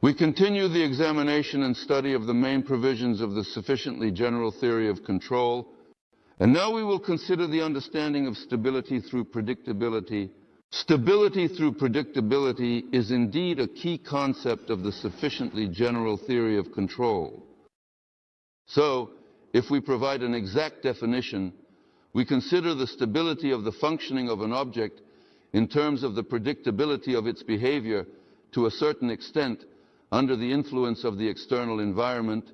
We continue the examination and study of the main provisions of the sufficiently general theory of control, and now we will consider the understanding of stability through predictability. Stability through predictability is indeed a key concept of the sufficiently general theory of control. So, if we provide an exact definition, we consider the stability of the functioning of an object in terms of the predictability of its behavior to a certain extent under the influence of the external environment,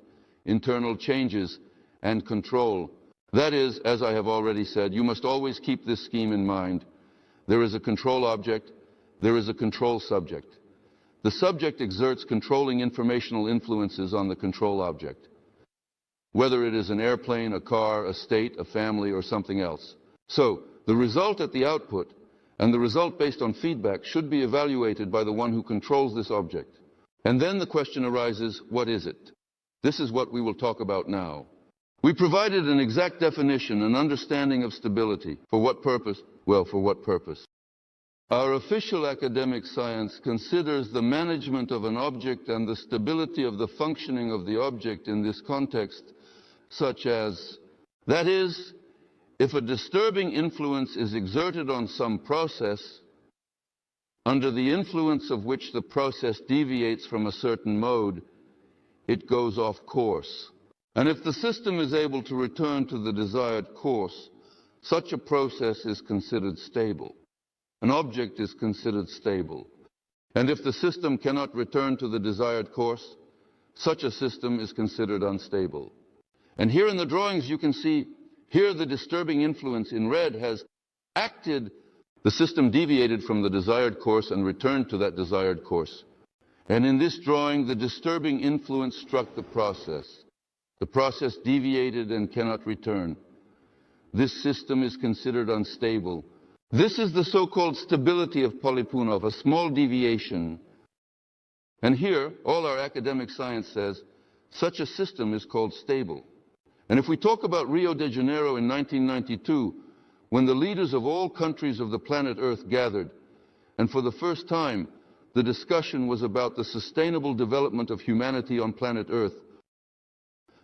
internal changes, and control. That is, as I have already said, you must always keep this scheme in mind. There is a control object, there is a control subject. The subject exerts controlling informational influences on the control object, whether it is an airplane, a car, a state, a family, or something else. So, the result at the output and the result based on feedback should be evaluated by the one who controls this object. And then the question arises, what is it? This is what we will talk about now. We provided an exact definition, an understanding of stability. For what purpose? Well, for what purpose? Our official academic science considers the management of an object and the stability of the functioning of the object in this context, such as, that is, if a disturbing influence is exerted on some process, under the influence of which the process deviates from a certain mode, it goes off course. And if the system is able to return to the desired course, such a process is considered stable. An object is considered stable. And if the system cannot return to the desired course, such a system is considered unstable. And here in the drawings you can see, here the disturbing influence in red has acted. The system deviated from the desired course and returned to that desired course. And in this drawing, the disturbing influence struck the process. The process deviated and cannot return. This system is considered unstable. This is the so-called stability of Polypunov, a small deviation. And here, all our academic science says, such a system is called stable. And if we talk about Rio de Janeiro in 1992, when the leaders of all countries of the planet Earth gathered, and for the first time, the discussion was about the sustainable development of humanity on planet Earth.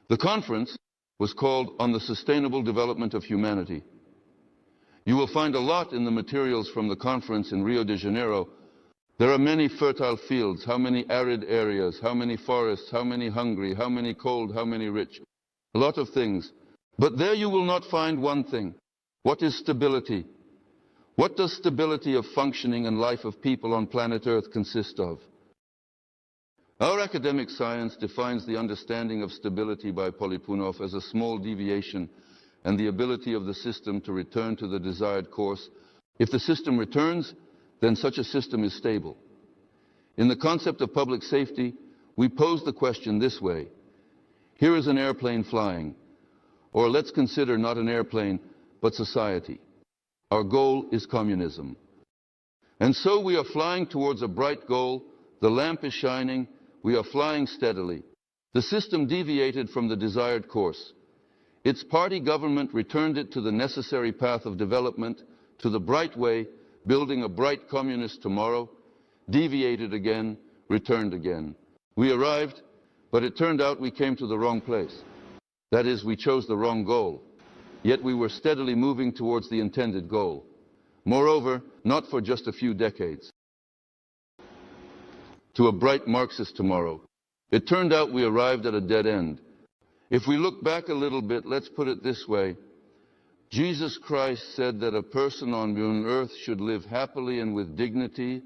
The conference was called On the Sustainable Development of Humanity. You will find a lot in the materials from the conference in Rio de Janeiro. There are many fertile fields, how many arid areas, how many forests, how many hungry, how many cold, how many rich. A lot of things. But there you will not find one thing. What is stability? What does stability of functioning and life of people on planet Earth consist of? Our academic science defines the understanding of stability by Polypunov as a small deviation and the ability of the system to return to the desired course. If the system returns, then such a system is stable. In the concept of public safety, we pose the question this way. Here is an airplane flying, or let's consider not an airplane, but society. Our goal is communism. And so we are flying towards a bright goal, the lamp is shining, we are flying steadily. The system deviated from the desired course. Its party government returned it to the necessary path of development, to the bright way, building a bright communist tomorrow, deviated again, returned again. We arrived, but it turned out we came to the wrong place. That is, we chose the wrong goal. Yet we were steadily moving towards the intended goal. Moreover, not for just a few decades. To a bright Marxist tomorrow. It turned out we arrived at a dead end. If we look back a little bit, let's put it this way. Jesus Christ said that a person on earth should live happily and with dignity.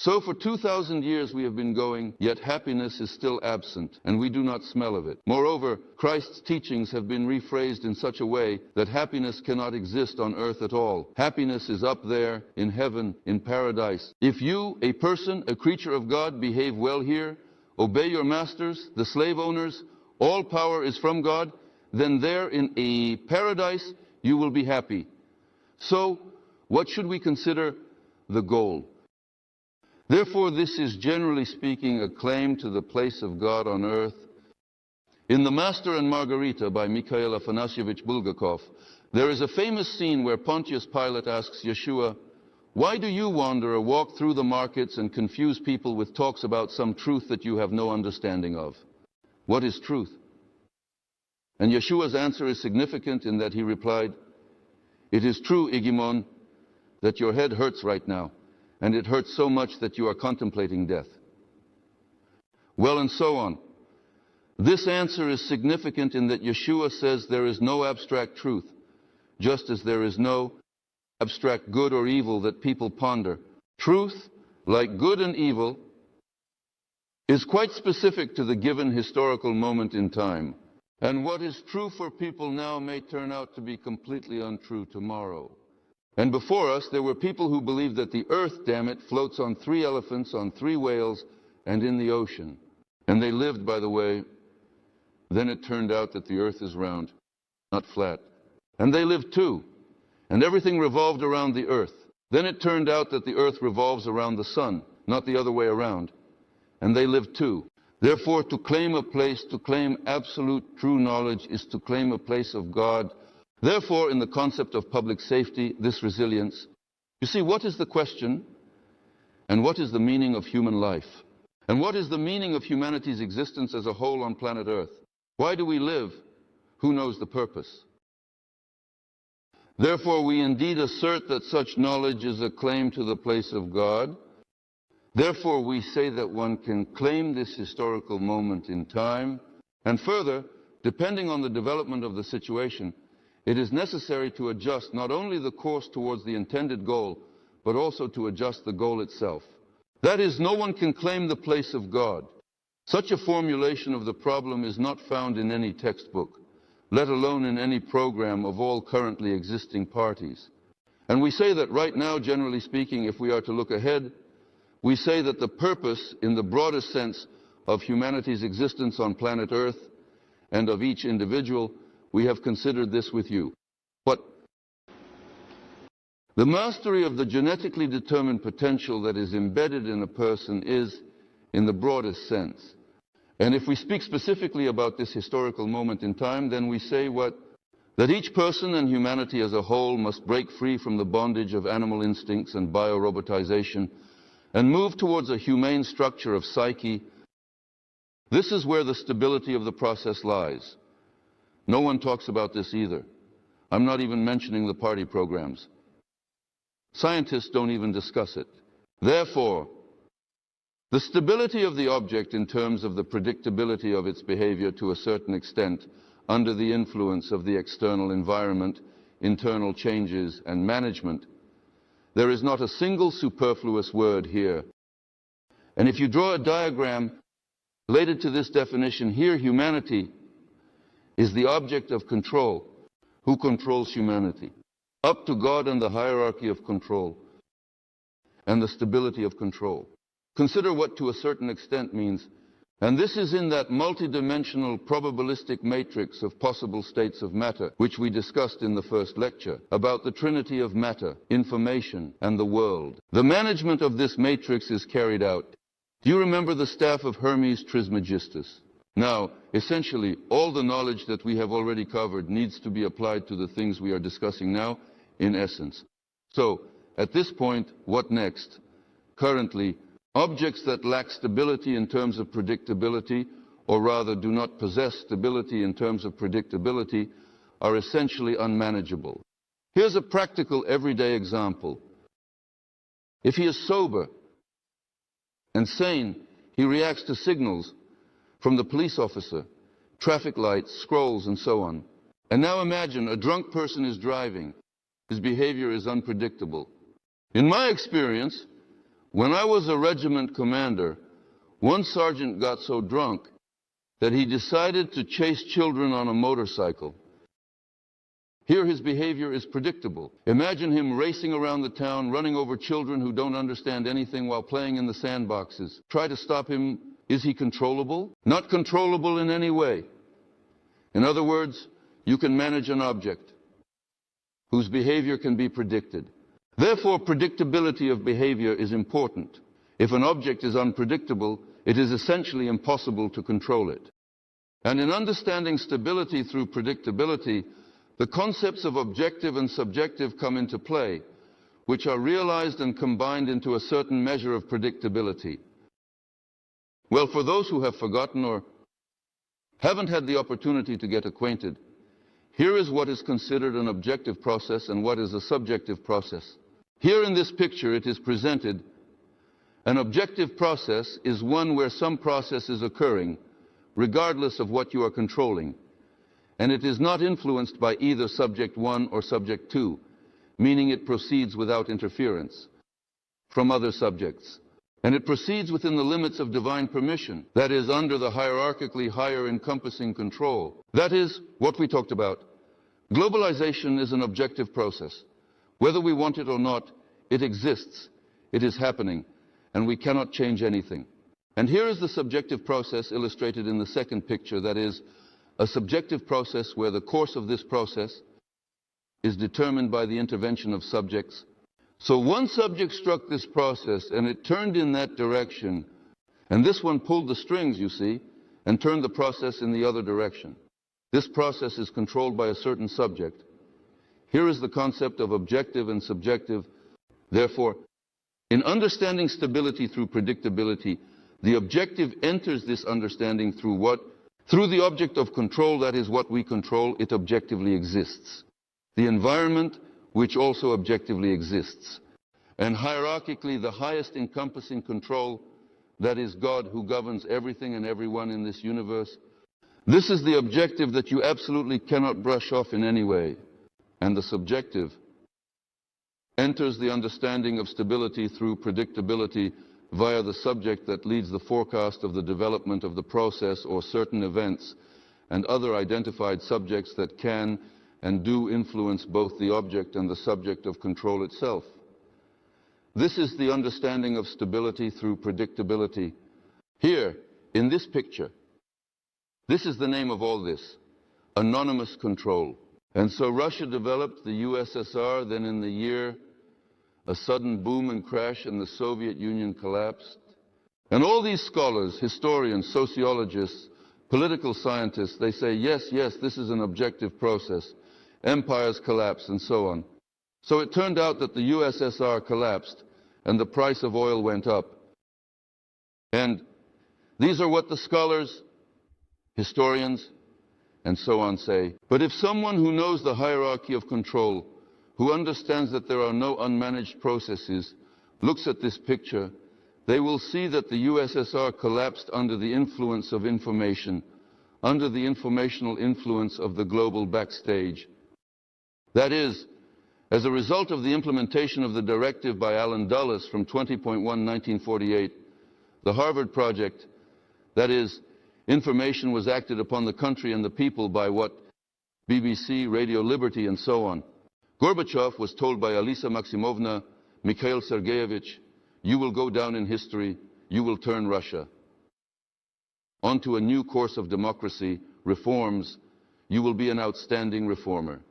So for 2,000 years we have been going, yet happiness is still absent, and we do not smell of it. Moreover, Christ's teachings have been rephrased in such a way that happiness cannot exist on earth at all. Happiness is up there, in heaven, in paradise. If you, a person, a creature of God, behave well here, obey your masters, the slave owners, all power is from God, then there in a paradise you will be happy. So, what should we consider the goal? Therefore, this is generally speaking a claim to the place of God on earth. In The Master and Margarita by Mikhail Afanasyevich Bulgakov, there is a famous scene where Pontius Pilate asks Yeshua, Why do you wander or walk through the markets and confuse people with talks about some truth that you have no understanding of? What is truth? And Yeshua's answer is significant in that he replied, "It is true, Igimon, that your head hurts right now, and it hurts so much that you are contemplating death." Well, and so on. This answer is significant in that Yeshua says there is no abstract truth, just as there is no abstract good or evil that people ponder. Truth, like good and evil, is quite specific to the given historical moment in time. And what is true for people now may turn out to be completely untrue tomorrow. And before us, there were people who believed that the earth, damn it, floats on 3 elephants, on 3 whales, and in the ocean. And they lived, by the way. Then it turned out that the earth is round, not flat. And they lived too. And everything revolved around the earth. Then it turned out that the earth revolves around the sun, not the other way around. And they lived too. Therefore, to claim a place, to claim absolute true knowledge, is to claim a place of God. Therefore, in the concept of public safety, this resilience, you see, what is the question? And what is the meaning of human life? And what is the meaning of humanity's existence as a whole on planet Earth? Why do we live? Who knows the purpose? Therefore, we indeed assert that such knowledge is a claim to the place of God. Therefore, we say that one can claim this historical moment in time. And further, depending on the development of the situation, it is necessary to adjust not only the course towards the intended goal, but also to adjust the goal itself. That is, no one can claim the place of God. Such a formulation of the problem is not found in any textbook, let alone in any program of all currently existing parties. And we say that right now, generally speaking, if we are to look ahead, we say that the purpose, in the broadest sense, of humanity's existence on planet Earth and of each individual, we have considered this with you. But the mastery of the genetically determined potential that is embedded in a person is, in the broadest sense. And if we speak specifically about this historical moment in time, then we say what? That each person and humanity as a whole must break free from the bondage of animal instincts and biorobotization and move towards a humane structure of psyche. This is where the stability of the process lies. No one talks about this either. I'm not even mentioning the party programs. Scientists don't even discuss it. Therefore, the stability of the object in terms of the predictability of its behavior to a certain extent under the influence of the external environment, internal changes, and management. There is not a single superfluous word here. And if you draw a diagram related to this definition, here humanity is the object of control. Who controls humanity? Up to God and the hierarchy of control and the stability of control. Consider what to a certain extent means, and this is in that multidimensional probabilistic matrix of possible states of matter, which we discussed in the first lecture, about the trinity of matter, information, and the world. The management of this matrix is carried out. Do you remember the staff of Hermes Trismegistus? Now, essentially, all the knowledge that we have already covered needs to be applied to the things we are discussing now, in essence. So, at this point, what next? Currently, objects that lack stability in terms of predictability, or rather do not possess stability in terms of predictability, are essentially unmanageable. Here's a practical, everyday example. If he is sober and sane, he reacts to signals from the police officer, traffic lights, scrolls, and so on. And now imagine a drunk person is driving. His behavior is unpredictable. In my experience, when I was a regiment commander, one sergeant got so drunk that he decided to chase children on a motorcycle. Here his behavior is predictable. Imagine him racing around the town, running over children who don't understand anything while playing in the sandboxes. Try to stop him. Is he controllable? Not controllable in any way. In other words, you can manage an object whose behavior can be predicted. Therefore, predictability of behavior is important. If an object is unpredictable, it is essentially impossible to control it. And in understanding stability through predictability, the concepts of objective and subjective come into play, which are realized and combined into a certain measure of predictability. Well, for those who have forgotten or haven't had the opportunity to get acquainted, here is what is considered an objective process and what is a subjective process. Here in this picture it is presented. An objective process is one where some process is occurring, regardless of what you are controlling, and it is not influenced by either subject 1 or subject 2, meaning it proceeds without interference from other subjects. And it proceeds within the limits of divine permission, that is, under the hierarchically higher encompassing control. That is what we talked about. Globalization is an objective process. Whether we want it or not, it exists, it is happening, and we cannot change anything. And here is the subjective process illustrated in the second picture, that is, a subjective process where the course of this process is determined by the intervention of subjects. So one subject struck this process and it turned in that direction, and this one pulled the strings, you see, and turned the process in the other direction. This process is controlled by a certain subject. Here is the concept of objective and subjective. Therefore, in understanding stability through predictability, the objective enters this understanding through what? Through the object of control, that is what we control, it objectively exists. The environment, which also objectively exists. And hierarchically, the highest encompassing control, that is God, who governs everything and everyone in this universe. This is the objective that you absolutely cannot brush off in any way. And the subjective enters the understanding of stability through predictability via the subject that leads the forecast of the development of the process or certain events, and other identified subjects that can and do influence both the object and the subject of control itself. This is the understanding of stability through predictability. Here, in this picture, this is the name of all this: anonymous control. And so Russia developed the USSR, then in the year, a sudden boom and crash, and the Soviet Union collapsed. And all these scholars, historians, sociologists, political scientists, they say, yes, this is an objective process. Empires collapse and so on. So it turned out that the USSR collapsed and the price of oil went up. And these are what the scholars, historians, and so on say. But if someone who knows the hierarchy of control, who understands that there are no unmanaged processes, looks at this picture, they will see that the USSR collapsed under the influence of information, under the informational influence of the global backstage. That is, as a result of the implementation of the directive by Allen Dulles from 20.1/1948, the Harvard Project, that is, information was acted upon the country and the people by what? BBC, Radio Liberty, and so on. Gorbachev was told by Alisa Maximovna, Mikhail Sergeyevich, you will go down in history, you will turn Russia onto a new course of democracy, reforms, you will be an outstanding reformer.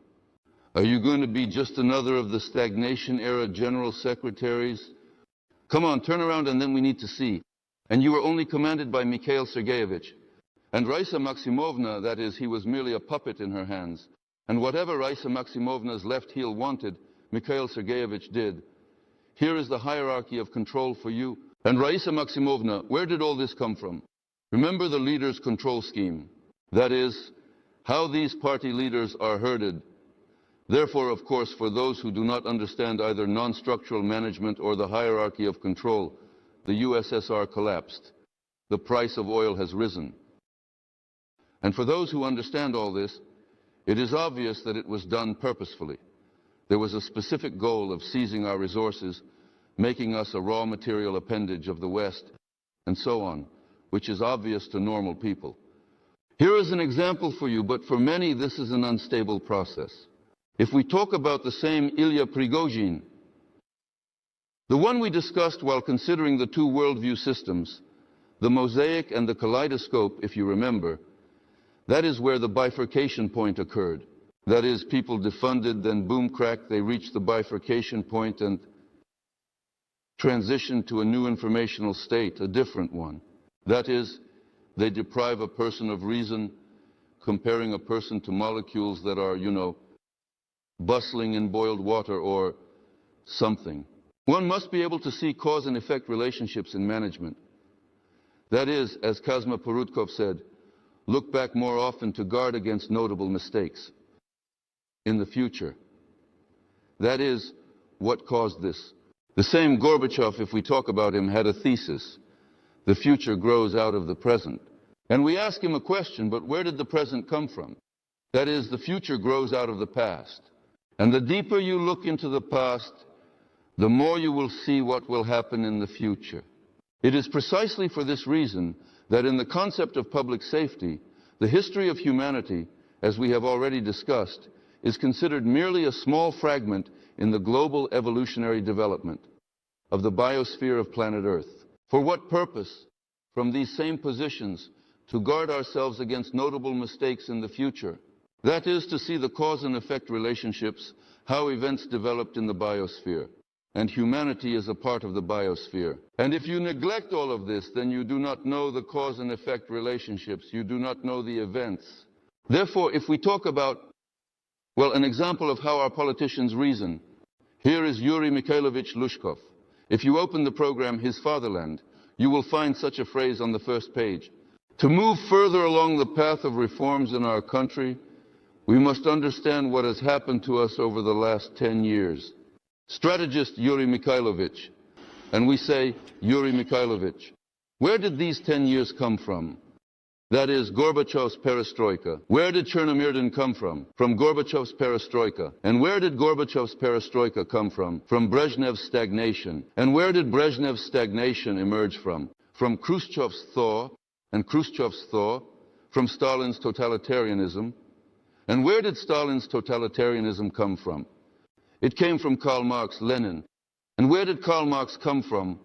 Are you going to be just another of the stagnation-era general secretaries? Come on, turn around and then we need to see. And you were only commanded by Mikhail Sergeyevich. And Raisa Maximovna, that is, he was merely a puppet in her hands. And whatever Raisa Maximovna's left heel wanted, Mikhail Sergeyevich did. Here is the hierarchy of control for you. And Raisa Maximovna, where did all this come from? Remember the leader's control scheme. That is, how these party leaders are herded. Therefore, of course, for those who do not understand either non-structural management or the hierarchy of control, the USSR collapsed. The price of oil has risen. And for those who understand all this, it is obvious that it was done purposefully. There was a specific goal of seizing our resources, making us a raw material appendage of the West, and so on, which is obvious to normal people. Here is an example for you, but for many this is an unstable process. If we talk about the same Ilya Prigozhin, the one we discussed while considering the two worldview systems, the mosaic and the kaleidoscope, if you remember, that is where the bifurcation point occurred. That is, people defunded, then boom, crack, they reached the bifurcation point and transitioned to a new informational state, a different one. That is, they deprive a person of reason, comparing a person to molecules that are, bustling in boiled water, or something. One must be able to see cause and effect relationships in management. That is, as Kazma Porutkov said, look back more often to guard against notable mistakes in the future. That is what caused this. The same Gorbachev, if we talk about him, had a thesis. The future grows out of the present. And we ask him a question, but where did the present come from? That is, the future grows out of the past. And the deeper you look into the past, the more you will see what will happen in the future. It is precisely for this reason that in the concept of public safety, the history of humanity, as we have already discussed, is considered merely a small fragment in the global evolutionary development of the biosphere of planet Earth. For what purpose? From these same positions, to guard ourselves against notable mistakes in the future. That is to see the cause and effect relationships, how events developed in the biosphere. And humanity is a part of the biosphere. And if you neglect all of this, then you do not know the cause and effect relationships. You do not know the events. Therefore, if we talk about, well, an example of how our politicians reason, here is Yuri Mikhailovich Lushkov. If you open the program His Fatherland, you will find such a phrase on the first page. To move further along the path of reforms in our country, we must understand what has happened to us over the last 10 years. Strategist Yuri Mikhailovich, and we say Yuri Mikhailovich. Where did these 10 years come from? That is, Gorbachev's perestroika. Where did Chernomyrdin come from? From Gorbachev's perestroika. And where did Gorbachev's perestroika come from? From Brezhnev's stagnation. And where did Brezhnev's stagnation emerge from? From Khrushchev's thaw, and Khrushchev's thaw, from Stalin's totalitarianism. And where did Stalin's totalitarianism come from? It came from Karl Marx, Lenin. And where did Karl Marx come from?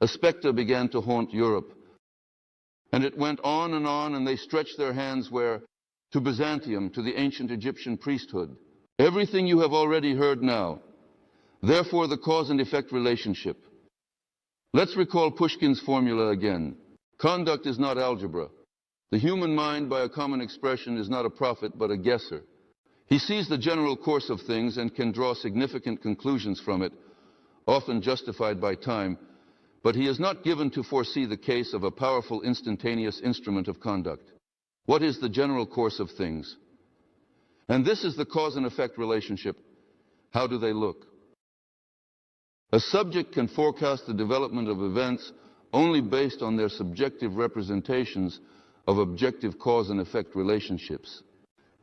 A specter began to haunt Europe. And it went on, and they stretched their hands where? To Byzantium, to the ancient Egyptian priesthood. Everything you have already heard now. Therefore, the cause and effect relationship. Let's recall Pushkin's formula again. Conduct is not algebra. The human mind, by a common expression, is not a prophet, but a guesser. He sees the general course of things and can draw significant conclusions from it, often justified by time, but he is not given to foresee the case of a powerful instantaneous instrument of conduct. What is the general course of things? And this is the cause and effect relationship. How do they look? A subject can forecast the development of events only based on their subjective representations of objective cause and effect relationships.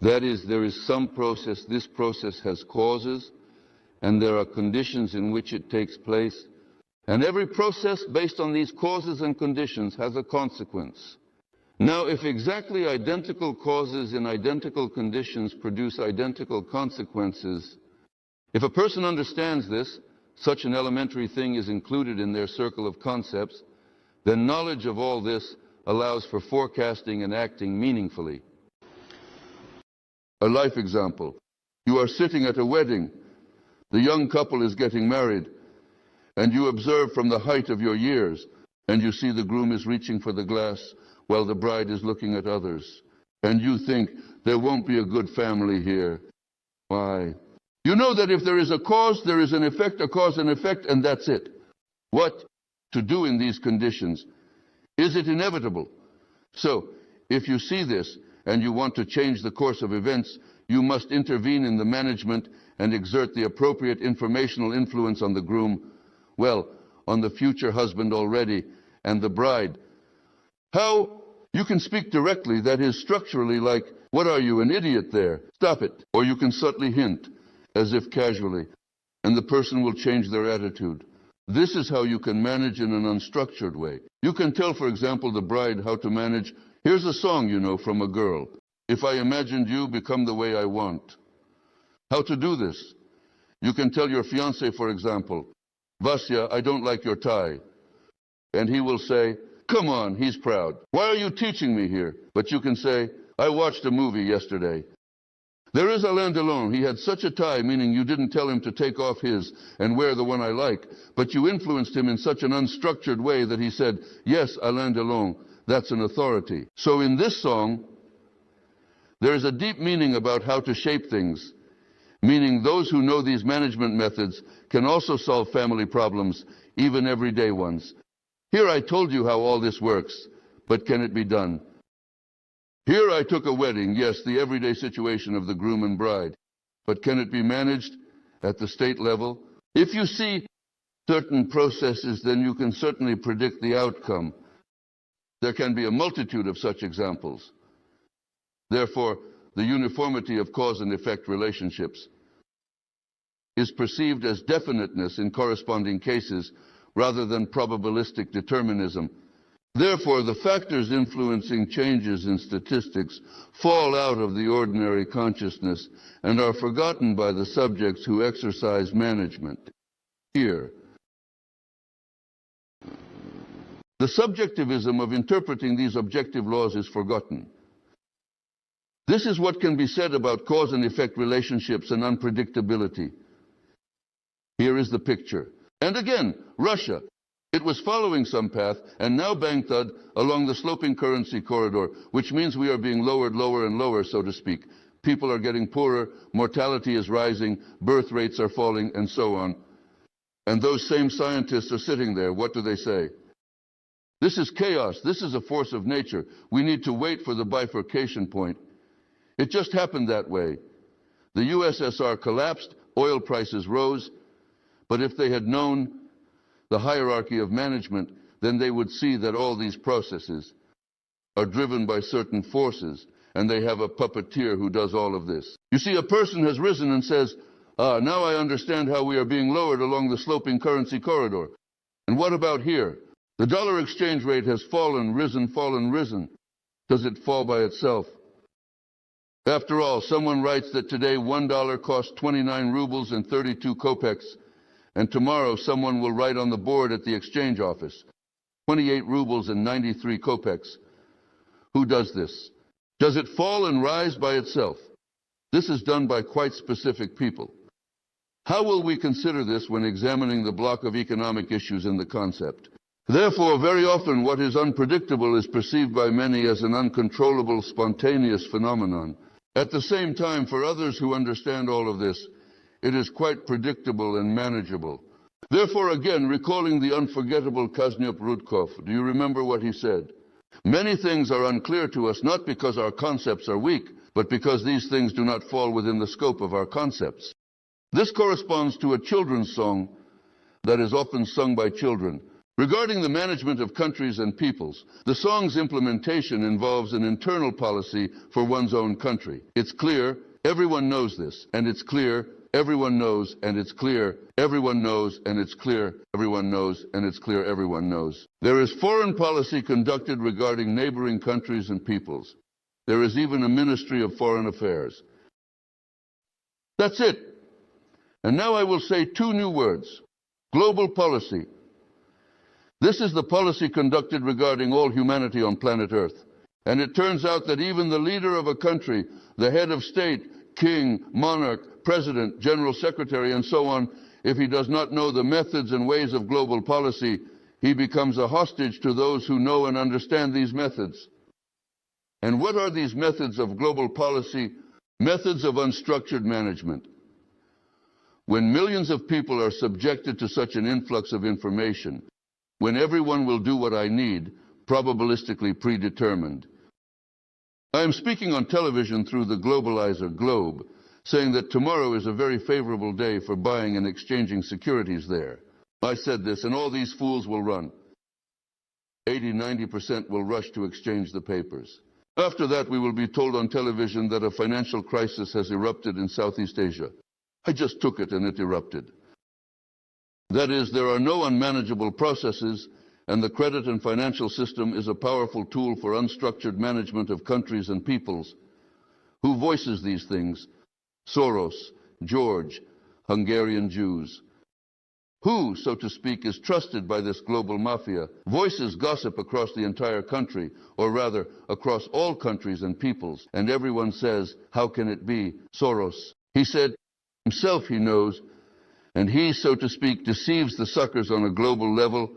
That is, there is some process, this process has causes, and there are conditions in which it takes place, and every process based on these causes and conditions has a consequence. Now, if exactly identical causes in identical conditions produce identical consequences, if a person understands this, such an elementary thing is included in their circle of concepts, then knowledge of all this allows for forecasting and acting meaningfully. A life example. You are sitting at a wedding. The young couple is getting married, and you observe from the height of your years, and you see the groom is reaching for the glass while the bride is looking at others. And you think, there won't be a good family here. Why? You know that if there is a cause, there is an effect, a cause and effect, and that's it. What to do in these conditions? Is it inevitable? So, if you see this, and you want to change the course of events, you must intervene in the management and exert the appropriate informational influence on the groom, well, on the future husband already, and the bride. How? You can speak directly, that is, structurally, like, what are you, an idiot there? Stop it. Or you can subtly hint, as if casually, and the person will change their attitude. This is how you can manage in an unstructured way. You can tell, for example, the bride how to manage. Here's a song, you know, from a girl. If I imagined you, become the way I want. How to do this? You can tell your fiancé, for example, Vasya, I don't like your tie. And he will say, come on, he's proud. Why are you teaching me here? But you can say, I watched a movie yesterday. There is Alain Delon. He had such a tie, meaning you didn't tell him to take off his and wear the one I like, but you influenced him in such an unstructured way that he said, yes, Alain Delon, that's an authority. So in this song, there is a deep meaning about how to shape things, meaning those who know these management methods can also solve family problems, even everyday ones. Here I told you how all this works, but can it be done? Here I took a wedding, yes, the everyday situation of the groom and bride. But can it be managed at the state level? If you see certain processes, then you can certainly predict the outcome. There can be a multitude of such examples. Therefore, the uniformity of cause and effect relationships is perceived as definiteness in corresponding cases rather than probabilistic determinism. Therefore, the factors influencing changes in statistics fall out of the ordinary consciousness and are forgotten by the subjects who exercise management. Here, the subjectivism of interpreting these objective laws is forgotten. This is what can be said about cause and effect relationships and unpredictability. Here is the picture. And again, Russia. It was following some path and now bang thud along the sloping currency corridor, which means we are being lowered lower and lower, so to speak. People are getting poorer, mortality is rising, birth rates are falling, and so on. And those same scientists are sitting there. What do they say? This is chaos. This is a force of nature. We need to wait for the bifurcation point. It just happened that way. The USSR collapsed, oil prices rose, but if they had known the hierarchy of management, then they would see that all these processes are driven by certain forces, and they have a puppeteer who does all of this. You see, a person has risen and says, now I understand how we are being lowered along the sloping currency corridor. And what about here? The dollar exchange rate has fallen, risen, fallen, risen. Does it fall by itself? After all, someone writes that today $1 costs 29 rubles and 32 kopecks, and tomorrow someone will write on the board at the exchange office, 28 rubles and 93 kopecks. Who does this? Does it fall and rise by itself? This is done by quite specific people. How will we consider this when examining the block of economic issues in the concept? Therefore, very often what is unpredictable is perceived by many as an uncontrollable, spontaneous phenomenon. At the same time, for others who understand all of this, it is quite predictable and manageable. Therefore, again, recalling the unforgettable Kaznyov-Rudkov, do you remember what he said? Many things are unclear to us not because our concepts are weak, but because these things do not fall within the scope of our concepts. This corresponds to a children's song that is often sung by children. Regarding the management of countries and peoples, the song's implementation involves an internal policy for one's own country. It's clear, everyone knows this, and it's clear, everyone knows, and it's clear, everyone knows, and it's clear, everyone knows, and it's clear, everyone knows. There is foreign policy conducted regarding neighboring countries and peoples. There is even a Ministry of Foreign Affairs. That's it. And now I will say two new words. Global policy. This is the policy conducted regarding all humanity on planet Earth. And it turns out that even the leader of a country, the head of state, king, monarch, president, general secretary, and so on, if he does not know the methods and ways of global policy, he becomes a hostage to those who know and understand these methods. And what are these methods of global policy? Methods of unstructured management. When millions of people are subjected to such an influx of information, when everyone will do what I need, probabilistically predetermined. I am speaking on television through the globalizer Globe, saying that tomorrow is a very favorable day for buying and exchanging securities there. I said this, and all these fools will run. 80–90% will rush to exchange the papers. After that, we will be told on television that a financial crisis has erupted in Southeast Asia. I just took it and it erupted. That is, there are no unmanageable processes, and the credit and financial system is a powerful tool for unstructured management of countries and peoples. Who voices these things? Soros, George, Hungarian Jews. Who, so to speak, is trusted by this global mafia, voices gossip across the entire country, or rather, across all countries and peoples, and everyone says, how can it be? Soros. He said, himself he knows, and he, so to speak, deceives the suckers on a global level.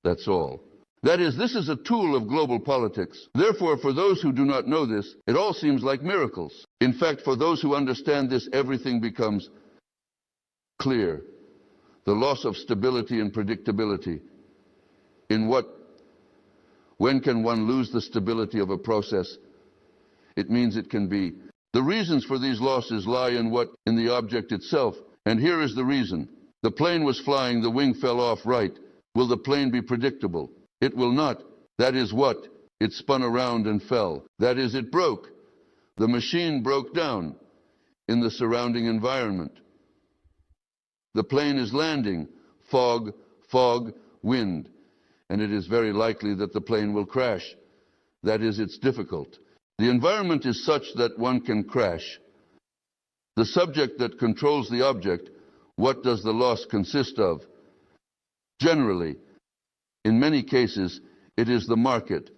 That's all. That is, this is a tool of global politics. Therefore, for those who do not know this, it all seems like miracles. In fact, for those who understand this, everything becomes clear. the loss of stability and predictability. When can one lose the stability of a process? It means it can be. The reasons for these losses lie in the object itself. And here is the reason. The plane was flying, the wing fell off right. Will the plane be predictable? It will not. That is what? It spun around and fell. That is, it broke. The machine broke down in the surrounding environment. The plane is landing. Fog, wind. And it is very likely that the plane will crash. That is, it's difficult. The environment is such that one can crash. The subject that controls the object, what does the loss consist of? Generally, in many cases, it is the market.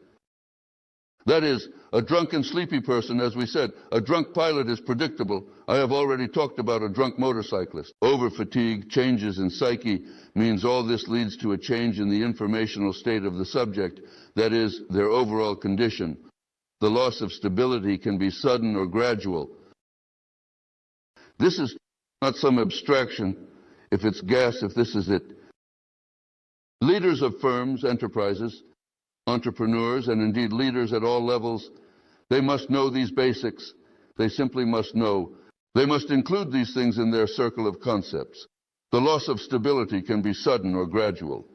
That is, a drunk and sleepy person, as we said. A drunk pilot is predictable. I have already talked about a drunk motorcyclist. Over-fatigue, changes in psyche, means all this leads to a change in the informational state of the subject, that is, their overall condition. The loss of stability can be sudden or gradual. This is not some abstraction. If it's gas, if this is it. Leaders of firms, enterprises, entrepreneurs, and indeed leaders at all levels, they must know these basics. They simply must know. They must include these things in their circle of concepts. The loss of stability can be sudden or gradual.